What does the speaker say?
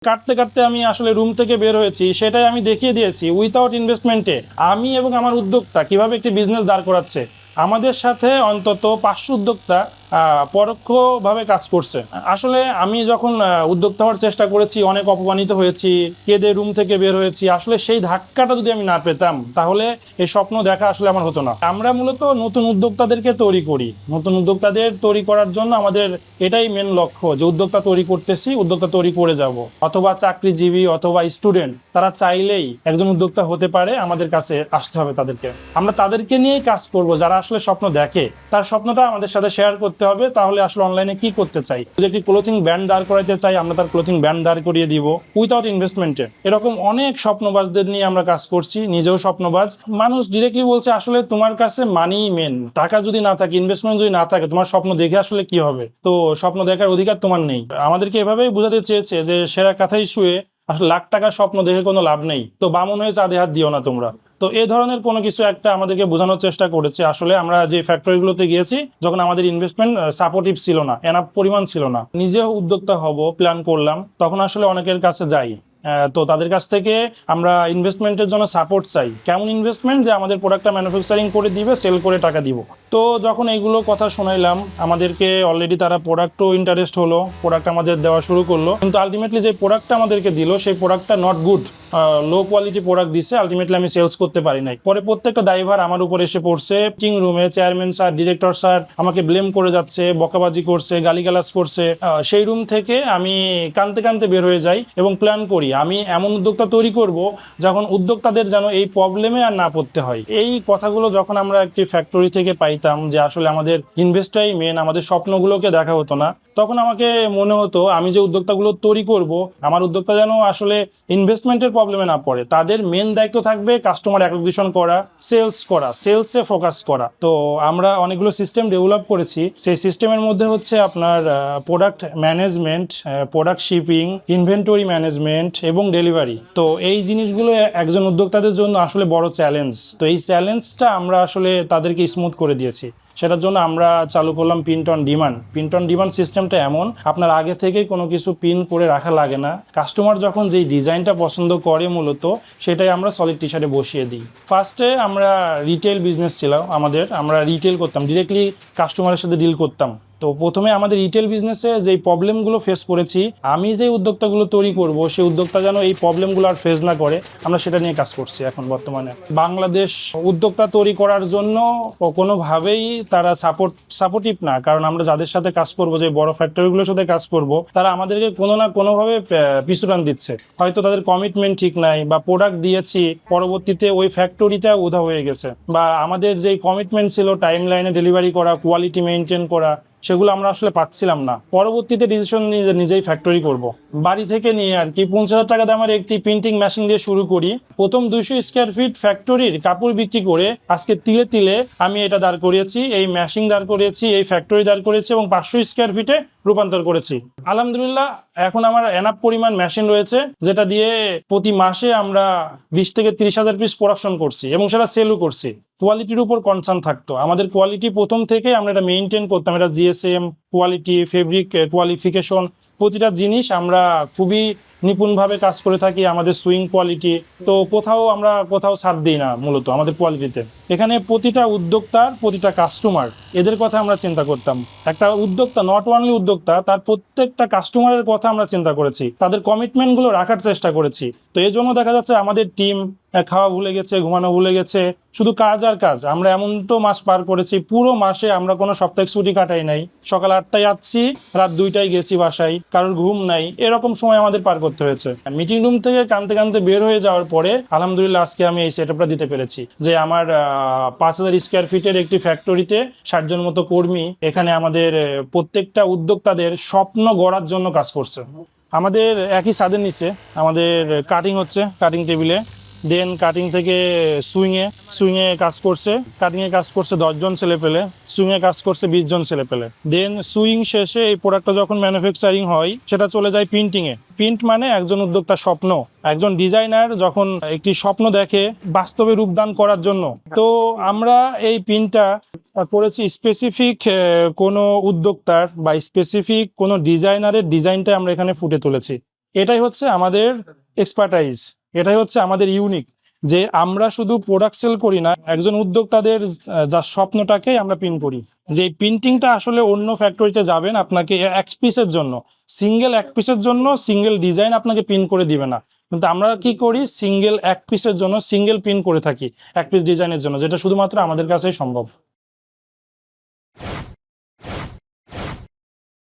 কাটতে কাটতে আমি আসলে রুম থেকে বের হয়েছি, সেটাই আমি দেখিয়ে দিয়েছি উইথাউট ইনভেস্টমেন্টে আমি এবং আমার উদ্যোক্তা কিভাবে একটি বিজনেস দাঁড় করাচ্ছে। আমাদের সাথে অন্তত 500 উদ্যোক্তা পরোক্ষভাবে কাজ করছে। আসলে আমি যখন উদ্যোক্তা হওয়ার চেষ্টা করেছি, অনেক অপমানিত হয়েছি, কেঁদে রুম থেকে বের হয়েছি। আসলে সেই ধাক্কাটা যদি আমি না পেতাম, তাহলে এই স্বপ্ন দেখা আসলে আমার হতো না। আমরা মূলত নতুন উদ্যোক্তাদেরকে তৈরি করি। নতুন উদ্যোক্তাদের তৈরি করার জন্য আমাদের এটাই মেন লক্ষ্য, যে উদ্যোক্তা তৈরি করতেছি, উদ্যোক্তা তৈরি করে যাব। অথবা চাকরিজীবী অথবা স্টুডেন্ট, তারা চাইলেই একজন উদ্যোক্তা হতে পারে, আমাদের কাছে আসতে হবে তাদেরকে। আমরা তাদেরকে নিয়েই কাজ করব, যারা আসলে স্বপ্ন দেখে, তার স্বপ্নটা আমাদের সাথে শেয়ার করতে হবে। তাহলে আসলে অনলাইনে কি করতে চাই, যদি একটি ক্লোথিং ব্র্যান্ড দাঁড় করাইতে চাই, আমরা তার ক্লোথিং ব্র্যান্ড দাঁড় করিয়ে দিব উইথাউট ইনভেস্টমেন্টে। এরকম অনেক স্বপ্নবাজদের নিয়ে আমরা কাজ করছি, নিজেও স্বপ্নবাজ। মানুষ ডিরেক্টলি বলছে, আসলে তোমার কাছে মানি মেন, টাকা যদি না থাকে, ইনভেস্টমেন্ট যদি না থাকে, তোমার স্বপ্ন দেখে আসলে কি হবে? তো স্বপ্ন দেখার অধিকার তোমার নেই। আমাদেরকে এভাবেই বোঝাতে চেয়েছে যে সেরা কাঁথায় শুয়ে আসলে লাখ টাকার স্বপ্ন দেখে কোনো লাভ নেই, তো বামন হয়ে চাঁদে হাত দিও না তোমরা। তো এই ধরনের কোনো কিছু একটা আমাদেরকে বোঝানোর চেষ্টা করেছে। আসলে আমরা যে ফ্যাক্টরিগুলোতে গিয়েছি, যখন আমাদের ইনভেস্টমেন্ট সাপোর্টিভ ছিল না, এনাফ পরিমাণ ছিল না, নিজেও উদ্যোক্তা হব প্ল্যান করলাম, তখন আসলে অনেকের কাছে যাই। তো তাদের কাছ থেকে আমরা ইনভেস্টমেন্টের জন্য সাপোর্ট চাই। কেমন ইনভেস্টমেন্ট? যে আমাদের প্রোডাক্টটা ম্যানুফ্যাকচারিং করে দিবে, সেল করে টাকা দিব। তো যখন এইগুলো কথা শোনাইলাম, আমাদেরকে অলরেডি তারা প্রোডাক্টও ইন্টারেস্ট হলো, প্রোডাক্ট আমাদের দেওয়া শুরু করলো। কিন্তু আলটিমেটলি যে প্রোডাক্টটা আমাদেরকে দিল, সেই প্রোডাক্টটা not good, low quality product দিছে। আলটিমেটলি আমি সেলস করতে পারি নাই। পরে প্রত্যেকটা দায়ভার আমার উপর এসে পড়ছে। মিটিং রুমে চেয়ারম্যান স্যার, ডিরেক্টর স্যার আমাকে ব্লেম করে যাচ্ছে, বকাবাজি করছে, গালিগালাজ করছে। সেই রুম থেকে আমি কানতে কানতে বের হয়ে যাই এবং প্ল্যান করি আমি এমন উদ্যোক্তা তৈরি করব, যখন উদ্যোক্তাদের যেন এই প্রবলেমে আর না পড়তে হয়। এই কথাগুলো যখন আমরা একটি ফ্যাক্টরি থেকে পাইতাম, যে আসলে আমাদের ইনভেস্টটাই মেন, আমাদের স্বপ্নগুলোকে দেখা হতো না, তখন আমাকে মনে হতো আমি যে উদ্যোক্তাগুলো তৈরি করব, আমার উদ্যোক্তা যেন আসলে ইনভেস্টমেন্টের প্রবলেমে না পড়ে। তাদের মেন দায়িত্ব থাকবে কাস্টমার অ্যাকুইজিশন করা, সেলস করা, সেলসে ফোকাস করা। তো আমরা অনেকগুলো সিস্টেম ডেভেলপ করেছি। সেই সিস্টেমের মধ্যে হচ্ছে আপনার product management, product shipping, inventory management এবং ডেলিভারি। তো এই জিনিসগুলো একজন উদ্যোক্তাদের জন্য আসলে বড় চ্যালেঞ্জ। তো এই চ্যালেঞ্জটা আমরা আসলে তাদেরকে স্মুথ করে দিয়েছি। সেটার জন্য আমরা চালু করলাম print on demand. Print on demand সিস্টেমটা এমন, আপনার আগে থেকেই কোনো কিছু প্রিন্ট করে রাখা লাগে না। কাস্টমার যখন যেই ডিজাইনটা পছন্দ করে, মূলত সেটাই আমরা সলিড টি শার্টে বসিয়ে দিই। ফার্স্টে আমরা রিটেল বিজনেস ছিল আমাদের, আমরা রিটেল করতাম, ডিরেক্টলি কাস্টমারের সাথে ডিল করতাম। তো প্রথমে আমাদের রিটেল বিজনেসে যেই প্রবলেমগুলো ফেস করেছি, আমি যে উদ্যোক্তাগুলো তৈরি করব, সেই উদ্যোক্তা যেন এই প্রবলেমগুলো আর ফেস না করে, আমরা সেটা নিয়ে কাজ করছি এখন বর্তমানে। বাংলাদেশ উদ্যোক্তা তৈরি করার জন্য কোনোভাবেই তারা সাপোর্টিভ না। কারণ আমরা যাদের সাথে কাজ করব, যে বড় ফ্যাক্টরিগুলোর সাথে কাজ করব, তারা আমাদেরকে কোনো না কোনোভাবে পিছুটান দিচ্ছে। হয়তো তাদের কমিটমেন্ট ঠিক নাই, বা প্রোডাক্ট দিয়েছি, পরবর্তীতে ওই ফ্যাক্টরিটা উধাও হয়ে গেছে, বা আমাদের যেই কমিটমেন্ট ছিল টাইম লাইনে ডেলিভারি করা, কোয়ালিটি মেনটেন করা, সেগুলো আমরা আসলে পাচ্ছিলাম না। পরবর্তীতে ডিসিশন নিয়ে নিজেই ফ্যাক্টরি করব। বাড়ি থেকে নিয়ে আর কি 50,000 টাকা দামের একটি প্রিন্টিং মেশিন দিয়ে শুরু করি। প্রথম 200 স্কোয়ার ফিট ফ্যাক্টরির কাপড় বিক্রি করে আজকে তিলে তিলে আমি এটা দাঁড় করিয়েছি, এই মেশিন দাঁড় করিয়েছি, এই ফ্যাক্টরি দাঁড় করিয়েছি এবং 500 স্কোয়ার ফিটে রূপান্তর করেছি। আলহামদুলিল্লাহ, এখন আমার এনাফ পরিমাণ মেশিন রয়েছে, যেটা দিয়ে প্রতি মাসে আমরা 20 থেকে 30,000 পিস প্রোডাকশন করছি এবং সেটা সেলও করছি। কোয়ালিটির উপর কনসার্ন থাকতো আমাদের। কোয়ালিটি প্রথম থেকে আমরা এটা মেনটেন করতাম। এটা জিএসএম কোয়ালিটি, ফেব্রিক কোয়ালিফিকেশন, প্রতিটা জিনিস আমরা খুবই নিপুণভাবে কাজ করে থাকি। আমাদের সুইং কোয়ালিটি, তো কোথাও ছাড় দিই না মূলত আমাদের কোয়ালিটিতে। এখানে প্রতিটা উদ্যোক্তার, প্রতিটা কাস্টমার, এদের কথা আমরা চিন্তা করতাম। একটা উদ্যোক্তা নট অনলি উদ্যোক্তা, তার প্রত্যেকটা কাস্টমারের কথা আমরা চিন্তা করেছি, তাদের কমিটমেন্টগুলো রাখার চেষ্টা করেছি। তো এই জন্য দেখা যাচ্ছে আমাদের টিম খাওয়া ভুলে গেছে, ঘুমানো ভুলে গেছে, শুধু কাজ আর কাজ। আমরা এমন তো মাস পার করেছি, পুরো মাসে আমরা কোনো সাপ্তাহিক ছুটি কাটাই নাই। সকাল 8টায় আসছি, রাত 2টায় গেছি বাসায়, কারোর ঘুম নাই, এরকম সময় আমাদের পার করতে হয়েছে। মিটিং রুম থেকে কানতে কানতে বের হয়ে যাওয়ার পরে আলহামদুলিল্লাহ আজকে আমি এই সেটআপটা দিতে পেরেছি, যে আমার 5,000 স্কোয়ার ফিটের একটি ফ্যাক্টরিতে 60 জন মতো কর্মী এখানে আমাদের প্রত্যেকটা উদ্যোক্তাদের স্বপ্ন গড়ার জন্য কাজ করছে। আমাদের একই ছাদের নিচে আমাদের কাটিং হচ্ছে, কাটিং টেবিলে। দেন কাটিং থেকে সুইংয়ে কাজ করছে, কাটিংয়ে কাজ করছে 10 জন ছেলে পেলে, সুইংয়ে কাজ করছে 20 জন ছেলে পেলে। দেন সুইং শেষে এই প্রোডাক্টটা যখন ম্যানুফ্যাকচারিং হয়, সেটা চলে যায় প্রিন্টিংয়ে। প্রিন্ট মানে একজন উদ্যোক্তার স্বপ্ন, একজন ডিজাইনার যখন একটি স্বপ্ন দেখে বাস্তবে রূপদান করার জন্য। তো আমরা এই প্রিন্টটা করেছি স্পেসিফিক কোনো উদ্যোক্তার বা স্পেসিফিক কোনো ডিজাইনারের ডিজাইনটা আমরা এখানে ফুটে তুলেছি। এটাই হচ্ছে আমাদের এক্সপার্টাইজ, এটাই হচ্ছে আমাদের ইউনিক, যে আমরা শুধু প্রোডাক্ট সেল করি না, একজন উদ্যোক্তাদের যা স্বপ্নটাকেই আমরা প্রিন্ট করি। যে প্রিন্টিংটা আসলে অন্য ফ্যাক্টরিতে যাবেন, আপনাকে এক পিসের জন্য, এক পিসের জন্য সিঙ্গেল ডিজাইন আপনাকে প্রিন্ট করে দিবে না, কিন্তু আমরা কি করি, এক পিসের জন্য সিঙ্গেল প্রিন্ট করে থাকি, এক পিস ডিজাইনের জন্য, যেটা শুধুমাত্র আমাদের কাছেই সম্ভব।